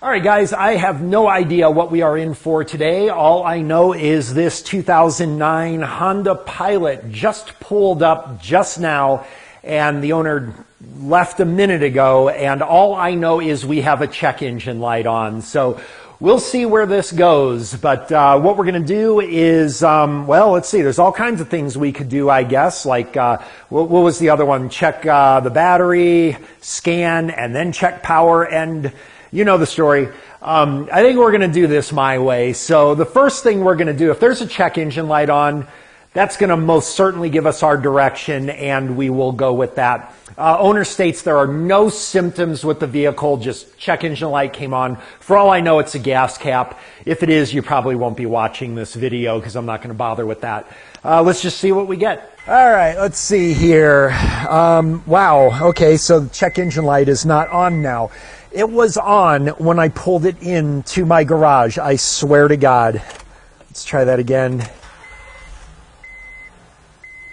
All right, guys, I have no idea what we are in for today. All I know is this 2009 Honda Pilot just pulled up just now, and the owner left a minute ago, and all I know is we have a check engine light on. So we'll see where this goes, but what we're going to do is, well, let's see, there's all kinds of things we could do, I guess, like, what was the other one? Check the battery, scan, and then check power, and you know the story. I think we're going to do this my way. So the first thing we're going to do, if there's a check engine light on, that's going to most certainly give us our direction, and we will go with that. Owner states there are no symptoms with the vehicle, just check engine light came on. For all I know, it's a gas cap. If it is, you probably won't be watching this video because I'm not going to bother with that. Let's just see what we get. All right, let's see here. Wow, okay, so the check engine light is not on now. It was on when I pulled it into my garage, I swear to God. Let's try that again.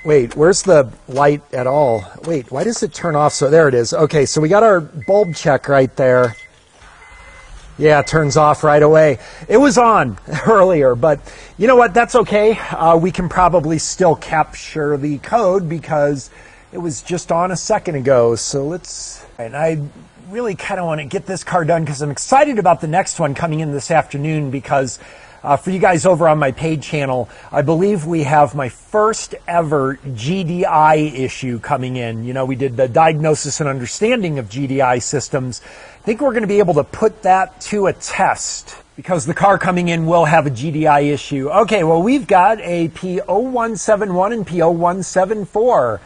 Wait, where's the light at all? Wait, why does it turn off? So there it is. Okay, so we got our bulb check right there. Yeah, it turns off right away. It was on earlier, but you know what? That's okay. We can probably still capture the code because it was just on a second ago. So let's... And I really kind of want to get this car done because I'm excited about the next one coming in this afternoon because for you guys over on my paid channel, I believe we have my first ever GDI issue coming in. You know, we did the diagnosis and understanding of GDI systems. I think we're going to be able to put that to a test because the car coming in will have a GDI issue. Okay, well, we've got a P0171 and P0174.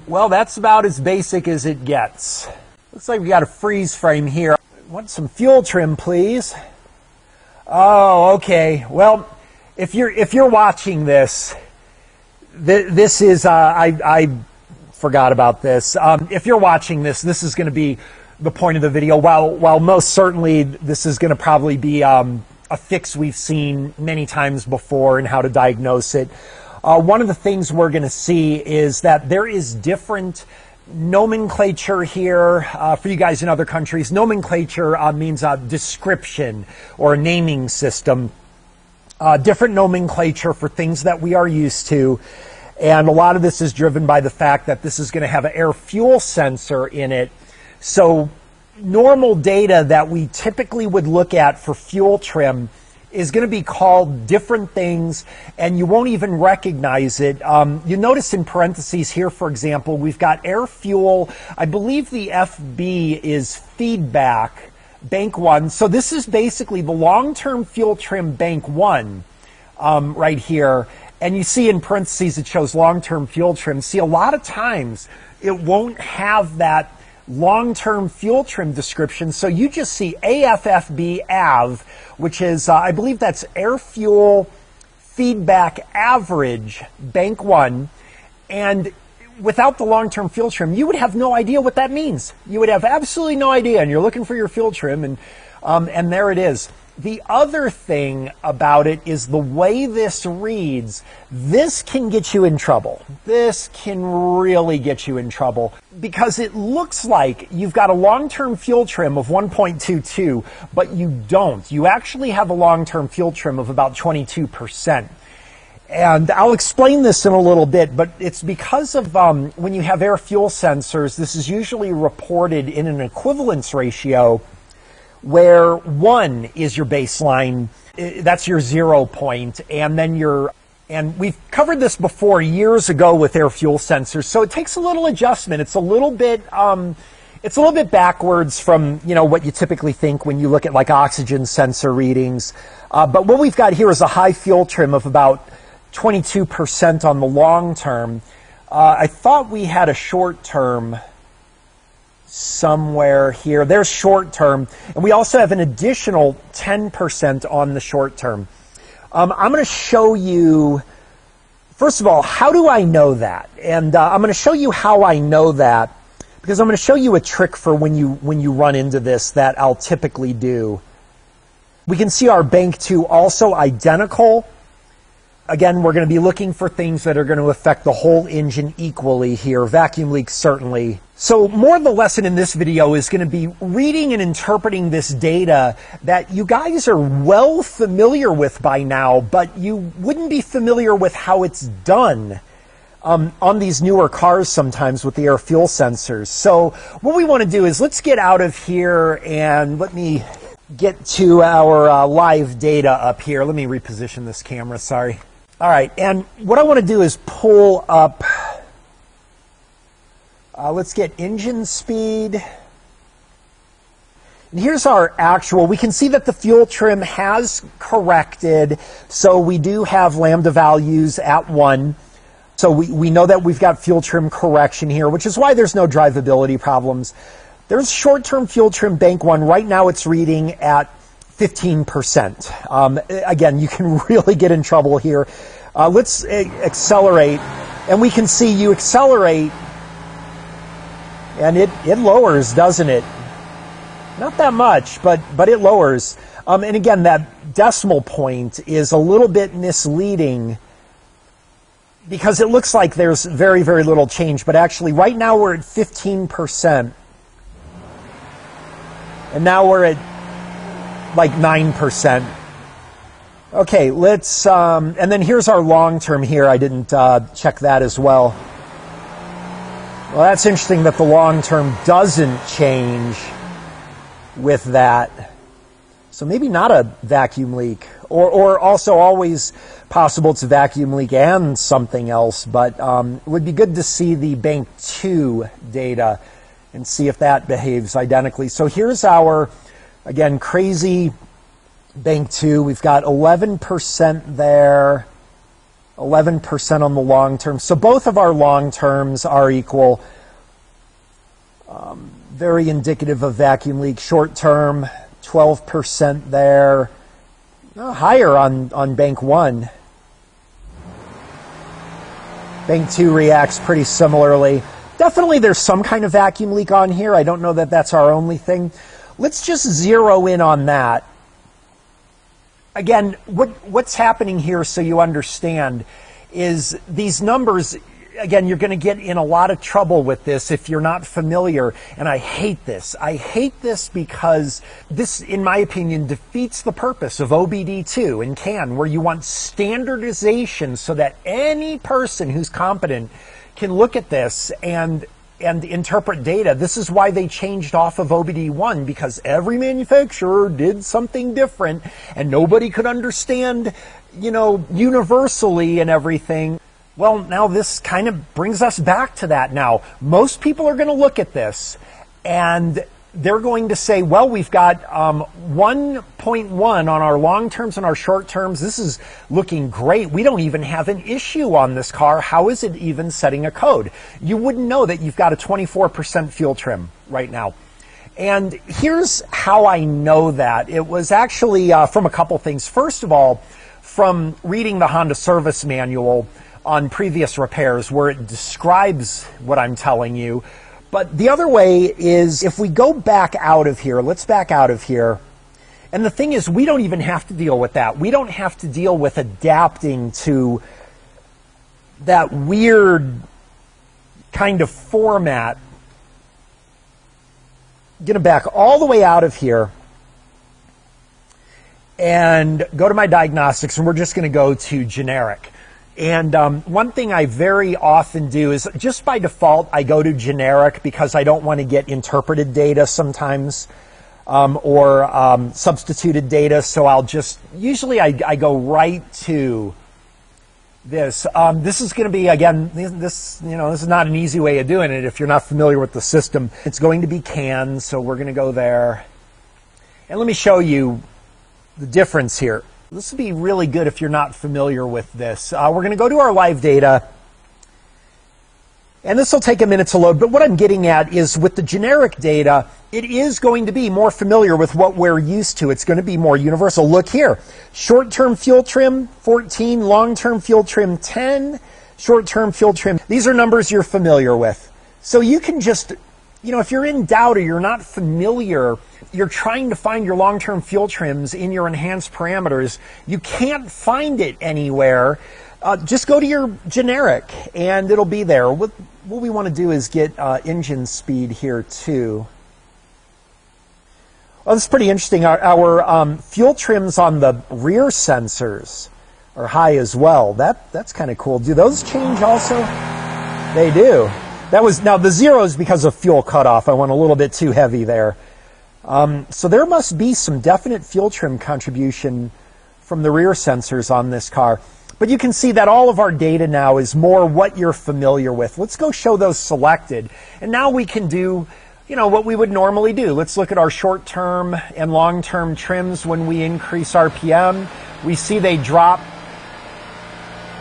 Well, that's about as basic as it gets. Looks like we got a freeze frame here. I want some fuel trim, please. Oh, okay. Well, if you're watching this, this is I forgot about this. If you're watching this, this is going to be the point of the video. While most certainly this is going to probably be a fix we've seen many times before and how to diagnose it. One of the things we're going to see is that there is different nomenclature here for you guys in other countries. Nomenclature means a description or a naming system. Different nomenclature for things that we are used to. And a lot of this is driven by the fact that this is going to have an air fuel sensor in it. So normal data that we typically would look at for fuel trim is going to be called different things, and you won't even recognize it. You notice in parentheses here, for example, we've got air fuel. I believe the FB is feedback, bank 1. So this is basically the long-term fuel trim bank 1 right here. And you see in parentheses it shows long-term fuel trim. See, a lot of times it won't have that long-term fuel trim description, so you just see AFFB AV, which is, I believe that's air fuel feedback average, bank 1, and without the long-term fuel trim, you would have no idea what that means. You would have absolutely no idea, and you're looking for your fuel trim, and there it is. The other thing about it is the way this reads. This can get you in trouble. This can really get you in trouble because it looks like you've got a long-term fuel trim of 1.22, but you don't. You actually have a long-term fuel trim of about 22%. And I'll explain this in a little bit, but it's because of when you have air fuel sensors, this is usually reported in an equivalence ratio where 1 is your baseline, that's your 0 point, and then and we've covered this before years ago with air fuel sensors, so it takes a little adjustment. It's a little bit backwards from, you know, what you typically think when you look at like oxygen sensor readings. But what we've got here is a high fuel trim of about 22% on the long term. I thought we had a short term somewhere here. There's short term, and we also have an additional 10% on the short term. I'm going to show you, first of all, how do I know that? And I'm going to show you how I know that because I'm going to show you a trick for when you run into this that I'll typically do. We can see our bank 2 also identical. Again, we're going to be looking for things that are going to affect the whole engine equally here. Vacuum leaks, certainly. So more of the lesson in this video is going to be reading and interpreting this data that you guys are well familiar with by now, but you wouldn't be familiar with how it's done on these newer cars sometimes with the air fuel sensors. So what we want to do is let's get out of here and let me get to our live data up here. Let me reposition this camera, sorry. All right, and what I want to do is pull up, let's get engine speed. And here's our actual. We can see that the fuel trim has corrected, so we do have lambda values at 1. So we know that we've got fuel trim correction here, which is why there's no drivability problems. There's short-term fuel trim bank 1. Right now it's reading at 15%. Again, you can really get in trouble here. Let's accelerate, and we can see you accelerate, and it lowers, doesn't it? Not that much, but it lowers. And again, that decimal point is a little bit misleading because it looks like there's very, very little change, but actually right now we're at 15%. And now we're at like 9%. Okay, let's, and then here's our long term here. I didn't check that as well. Well, that's interesting that the long term doesn't change with that. So maybe not a vacuum leak, or also always possible it's a vacuum leak and something else, but it would be good to see the bank 2 data and see if that behaves identically. So here's our, again, crazy bank 2. We've got 11% there, 11% on the long term. So both of our long terms are equal. Very indicative of vacuum leak. Short term, 12% there. Higher on bank 1. Bank 2 reacts pretty similarly. Definitely there's some kind of vacuum leak on here. I don't know that that's our only thing. Let's just zero in on that. Again, what's happening here, so you understand, is these numbers, again, you're going to get in a lot of trouble with this if you're not familiar, and I hate this. I hate this because this, in my opinion, defeats the purpose of OBD2 and CAN, where you want standardization so that any person who's competent can look at this and interpret data. This is why they changed off of OBD1, because every manufacturer did something different and nobody could understand, you know, universally and everything. Well, now this kind of brings us back to that now. Most people are going to look at this and they're going to say, well, we've got 1.1 on our long terms and our short terms. This is looking great. We don't even have an issue on this car. How is it even setting a code? You wouldn't know that you've got a 24% fuel trim right now. And here's how I know that. It was actually from a couple things. First of all, from reading the Honda service manual on previous repairs where it describes what I'm telling you. But the other way is if we go back out of here, let's back out of here. And the thing is, we don't even have to deal with that. We don't have to deal with adapting to that weird kind of format. I'm going to back all the way out of here and go to my diagnostics, and we're just going to go to generic. And one thing I very often do is just by default, I go to generic because I don't want to get interpreted data sometimes or substituted data. So I'll just, usually I go right to this. This is going to be, again, this is not an easy way of doing it if you're not familiar with the system. It's going to be CAN, so we're going to go there. And let me show you the difference here. This would be really good if you're not familiar with this. We're going to go to our live data, and this will take a minute to load, but what I'm getting at is with the generic data, it is going to be more familiar with what we're used to. It's going to be more universal. Look here, short-term fuel trim 14, long-term fuel trim 10, short-term fuel trim. These are numbers you're familiar with. So you can just, if you're in doubt or you're not familiar, you're trying to find your long-term fuel trims in your enhanced parameters, you can't find it anywhere, just go to your generic and it'll be there. What we want to do is get engine speed here too. Oh, this is pretty interesting. Our fuel trims on the rear sensors are high as well. That's kind of cool. Do those change also? They do. Now the 0 is because of fuel cutoff. I went a little bit too heavy there. So there must be some definite fuel trim contribution from the rear sensors on this car. But you can see that all of our data now is more what you're familiar with. Let's go show those selected. And now we can do, what we would normally do. Let's look at our short-term and long-term trims when we increase RPM. We see they drop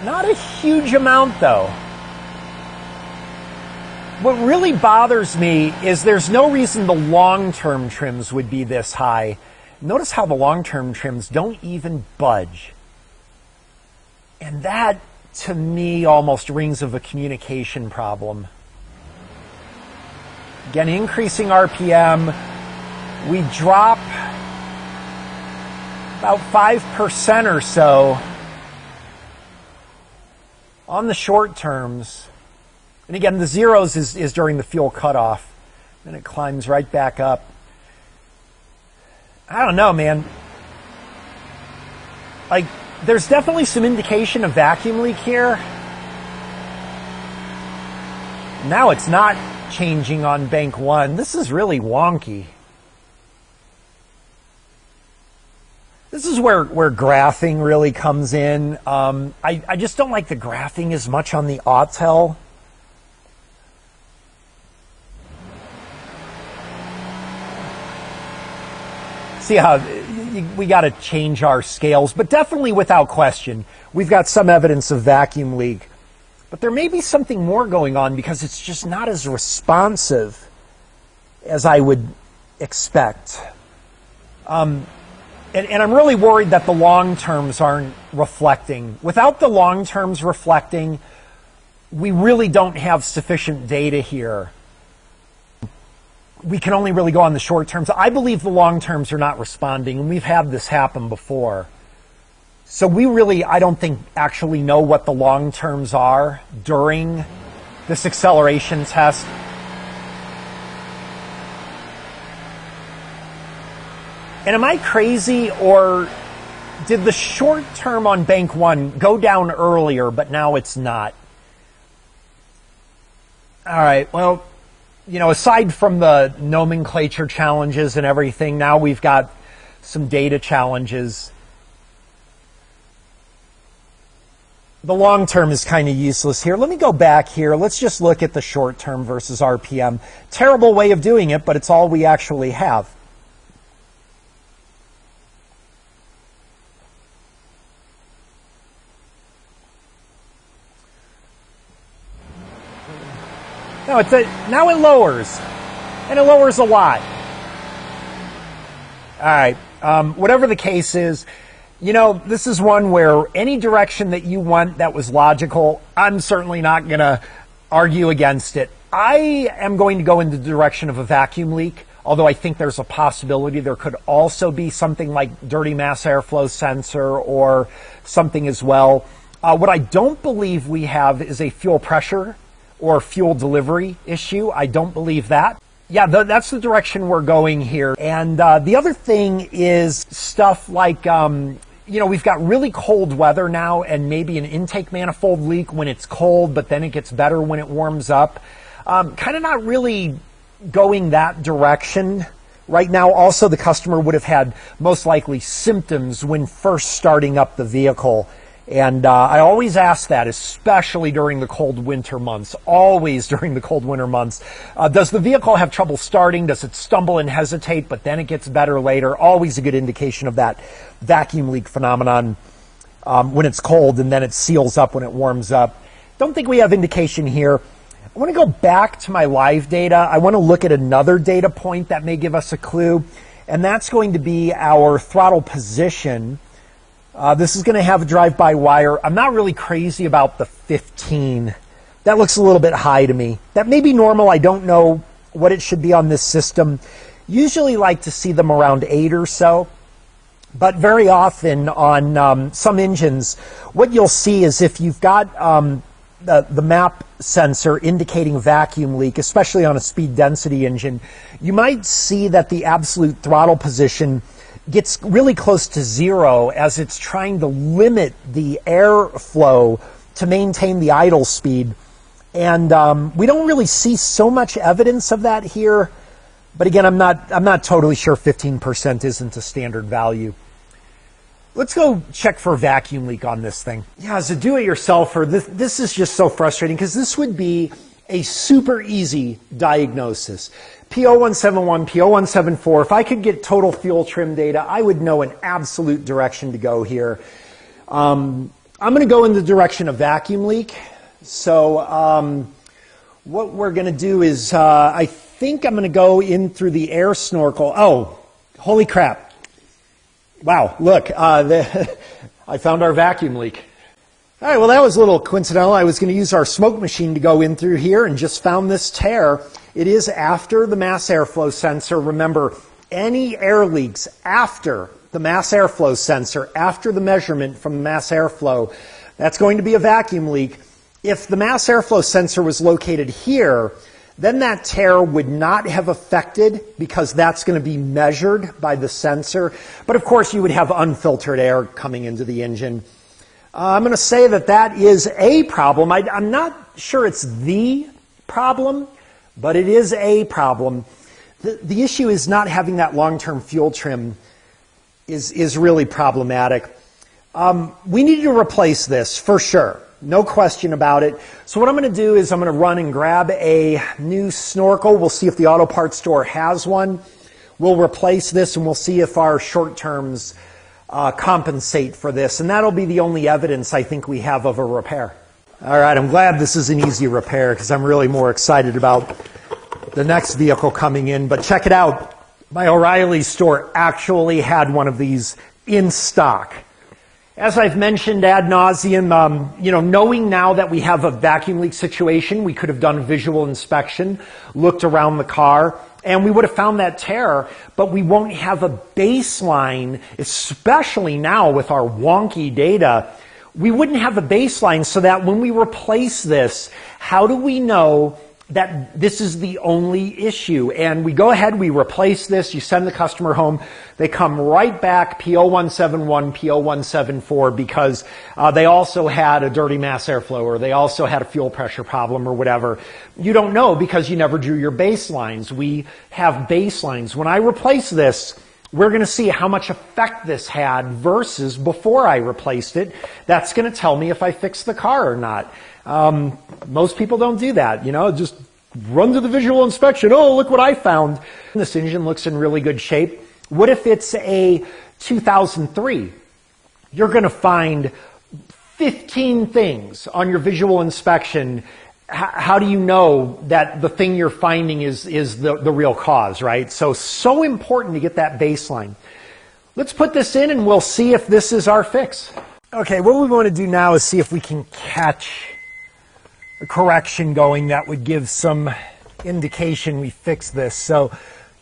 not a huge amount though. What really bothers me is there's no reason the long-term trims would be this high. Notice how the long-term trims don't even budge. And that, to me, almost rings of a communication problem. Again, increasing RPM, we drop about 5% or so on the short terms. And again, the 0s is during the fuel cutoff. Then it climbs right back up. I don't know, man. Like, there's definitely some indication of vacuum leak here. Now it's not changing on bank 1. This is really wonky. This is where graphing really comes in. I just don't like the graphing as much on the Autel. See how we got to change our scales, but definitely without question, we've got some evidence of vacuum leak. But there may be something more going on because it's just not as responsive as I would expect. And I'm really worried that the long terms aren't reflecting. Without the long terms reflecting, we really don't have sufficient data here. We can only really go on the short terms. I believe the long terms are not responding, and we've had this happen before. So we really, I don't think, actually know what the long terms are during this acceleration test. And am I crazy, or did the short term on bank 1 go down earlier, but now it's not? All right, well, aside from the nomenclature challenges and everything, now we've got some data challenges. The long term is kind of useless here. Let me go back here. Let's just look at the short term versus RPM. Terrible way of doing it, but it's all we actually have. Now it lowers, and it lowers a lot. All right, whatever the case is, this is one where any direction that you want that was logical, I'm certainly not going to argue against it. I am going to go in the direction of a vacuum leak, although I think there's a possibility there could also be something like dirty mass airflow sensor or something as well. What I don't believe we have is a fuel pressure or fuel delivery issue. I don't believe that. Yeah, that's the direction we're going here. And the other thing is stuff like, we've got really cold weather now and maybe an intake manifold leak when it's cold, but then it gets better when it warms up. Kind of not really going that direction right now. Also, the customer would have had most likely symptoms when first starting up the vehicle. And I always ask that, especially during the cold winter months, always during the cold winter months. Does the vehicle have trouble starting? Does it stumble and hesitate, but then it gets better later? Always a good indication of that vacuum leak phenomenon when it's cold and then it seals up when it warms up. Don't think we have indication here. I want to go back to my live data. I want to look at another data point that may give us a clue, and that's going to be our throttle position. This is going to have a drive-by-wire. I'm not really crazy about the 15. That looks a little bit high to me. That may be normal. I don't know what it should be on this system. Usually like to see them around 8 or so. But very often on some engines, what you'll see is if you've got the map sensor indicating vacuum leak, especially on a speed density engine, you might see that the absolute throttle position gets really close to 0 as it's trying to limit the airflow to maintain the idle speed. And we don't really see so much evidence of that here. But again, I'm not totally sure 15% isn't a standard value. Let's go check for a vacuum leak on this thing. Yeah, as a do-it-yourselfer, this is just so frustrating because this would be a super easy diagnosis. P0171, P0174, if I could get total fuel trim data, I would know an absolute direction to go here. I'm going to go in the direction of vacuum leak. So what we're going to do is I think I'm going to go in through the air snorkel. Oh, holy crap. Wow, look, I found our vacuum leak. All right, well, that was a little coincidental. I was going to use our smoke machine to go in through here and just found this tear. It is after the mass airflow sensor. Remember, any air leaks after the mass airflow sensor, after the measurement from the mass airflow, that's going to be a vacuum leak. If the mass airflow sensor was located here, then that tear would not have affected because that's going to be measured by the sensor. But of course, you would have unfiltered air coming into the engine. I'm going to say that that is a problem. I'm not sure it's the problem, but it is a problem. The issue is not having that long-term fuel trim is really problematic. We need to replace this for sure. No question about it. So what I'm going to do is I'm going to run and grab a new snorkel. We'll see if the auto parts store has one. We'll replace this and we'll see if our short terms compensate for this. And that'll be the only evidence I think we have of a repair. All right, I'm glad this is an easy repair because I'm really more excited about the next vehicle coming in. But check it out. My O'Reilly store actually had one of these in stock. As I've mentioned ad nauseum, knowing now that we have a vacuum leak situation, we could have done a visual inspection, looked around the car, and we would have found that tear, but we won't have a baseline, especially now with our wonky data. We wouldn't have a baseline so that when we replace this, how do we know that this is the only issue? And we go ahead, we replace this, you send the customer home, they come right back P0171, P0174 because they also had a dirty mass airflow or they also had a fuel pressure problem or whatever. You don't know because you never drew your baselines. We have baselines. When I replace this, we're going to see how much effect this had versus before I replaced it. That's going to tell me if I fixed the car or not. Most people don't do that, just run to the visual inspection. Oh, look what I found. This engine looks in really good shape. What if it's a 2003? You're going to find 15 things on your visual inspection. How do you know that the thing you're finding is the real cause, right? So important to get that baseline. Let's put this in and we'll see if this is our fix. Okay, what we want to do now is see if we can catch a correction going that would give some indication we fixed this. So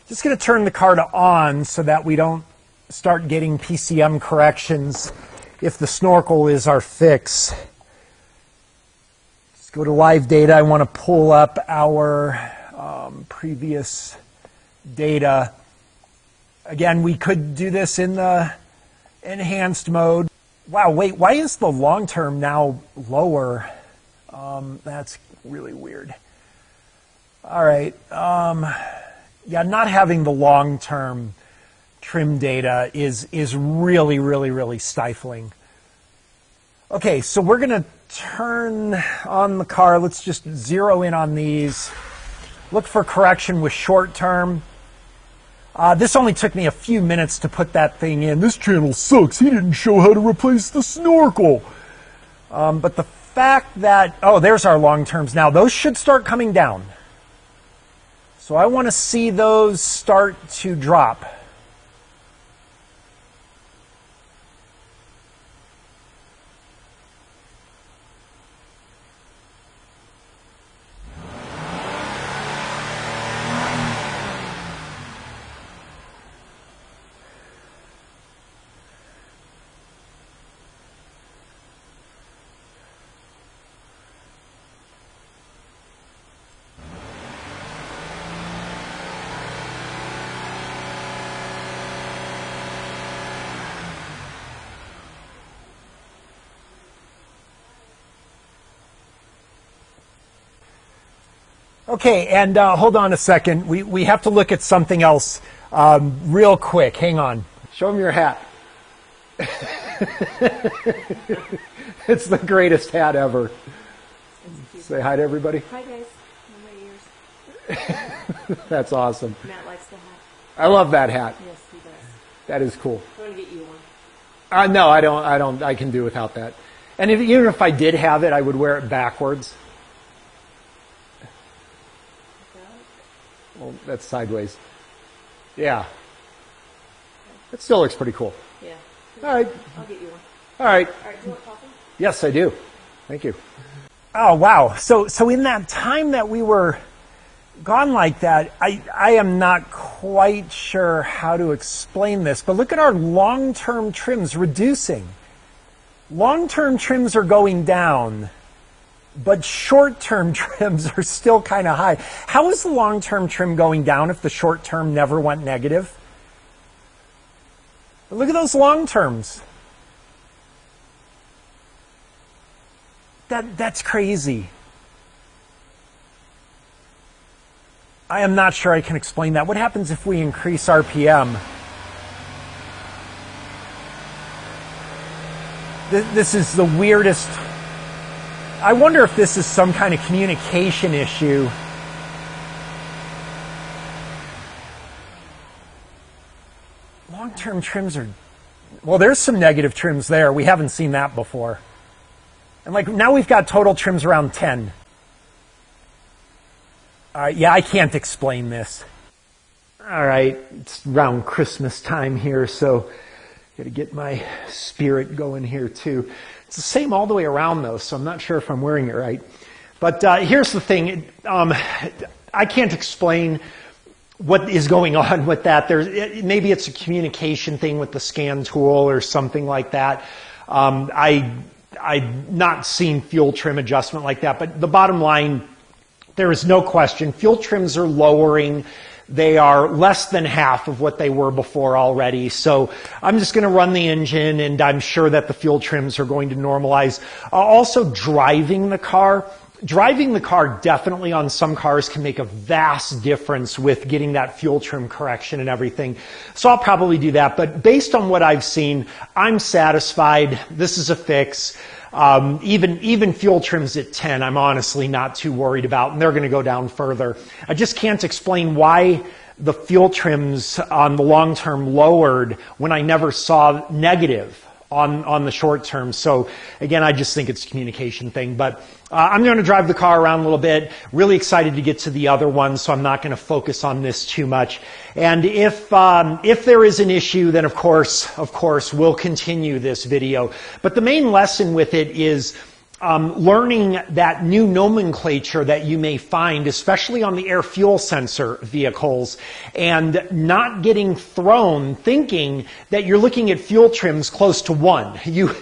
just going to turn the car to on so that we don't start getting PCM corrections if the snorkel is our fix. Let's go to live data. I want to pull up our previous data. Again, we could do this in the enhanced mode. Wow, wait, why is the long term now lower? That's really weird. All right. Yeah, not having the long-term trim data is really, really, really stifling. Okay, so we're going to turn on the car. Let's just zero in on these. Look for correction with short-term. This only took me a few minutes to put that thing in. This channel sucks. He didn't show how to replace the snorkel. But the fact that, oh, there's our long terms now. Those should start coming down. So I want to see those start to drop. Okay, and hold on a second. We have to look at something else real quick. Hang on. Show them your hat. It's the greatest hat ever. Say hi to everybody. Hi guys. My ears. That's awesome. Matt likes the hat. I love that hat. Yes, he does. That is cool. I want to get you one. No, I don't. I can do without that. And even if I did have it, I would wear it backwards. Well, that's sideways. Yeah. It still looks pretty cool. Yeah. All right. I'll get you one. All right. All right, do you want coffee? Yes, I do. Thank you. Oh, wow. So in that time that we were gone like that, I am not quite sure how to explain this, but look at our long-term trims reducing. Long-term trims are going down, but short-term trims are still kind of high. How is the long-term trim going down if the short-term never went negative? Look at those long-terms. That's crazy. I am not sure I can explain that. What happens if we increase RPM? This is the weirdest. I wonder if this is some kind of communication issue. Long-term trims are, well, there's some negative trims there. We haven't seen that before. And like now we've got total trims around 10. Yeah, I can't explain this. All right, it's around Christmas time here, so got to get my spirit going here too. It's the same all the way around though, so I'm not sure if I'm wearing it right. But here's the thing. I can't explain what is going on with that. Maybe it's a communication thing with the scan tool or something like that. I've not seen fuel trim adjustment like that, but the bottom line, there is no question. Fuel trims are lowering. They are less than half of what they were before already. So I'm just going to run the engine, and I'm sure that the fuel trims are going to normalize. Also, driving the car definitely on some cars can make a vast difference with getting that fuel trim correction and everything. So I'll probably do that. But based on what I've seen, I'm satisfied. This is a fix. Even fuel trims at 10, I'm honestly not too worried about, and they're going to go down further. I just can't explain why the fuel trims on the long term lowered when I never saw negative on the short term. So again, I just think it's a communication thing. But I'm going to drive the car around a little bit. Really excited to get to the other one, so I'm not going to focus on this too much. And if there is an issue, then of course, we'll continue this video. But the main lesson with it is learning that new nomenclature that you may find, especially on the air fuel sensor vehicles, and not getting thrown thinking that you're looking at fuel trims close to 1. You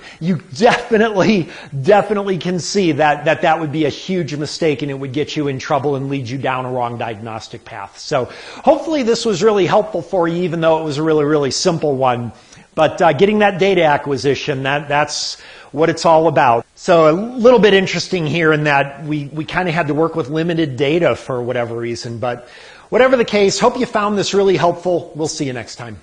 definitely can see that would be a huge mistake, and it would get you in trouble and lead you down a wrong diagnostic path. So hopefully this was really helpful for you, even though it was a really simple one. But getting that data acquisition, that's what it's all about. So a little bit interesting here in that we kind of had to work with limited data for whatever reason. But whatever the case, hope you found this really helpful. We'll see you next time.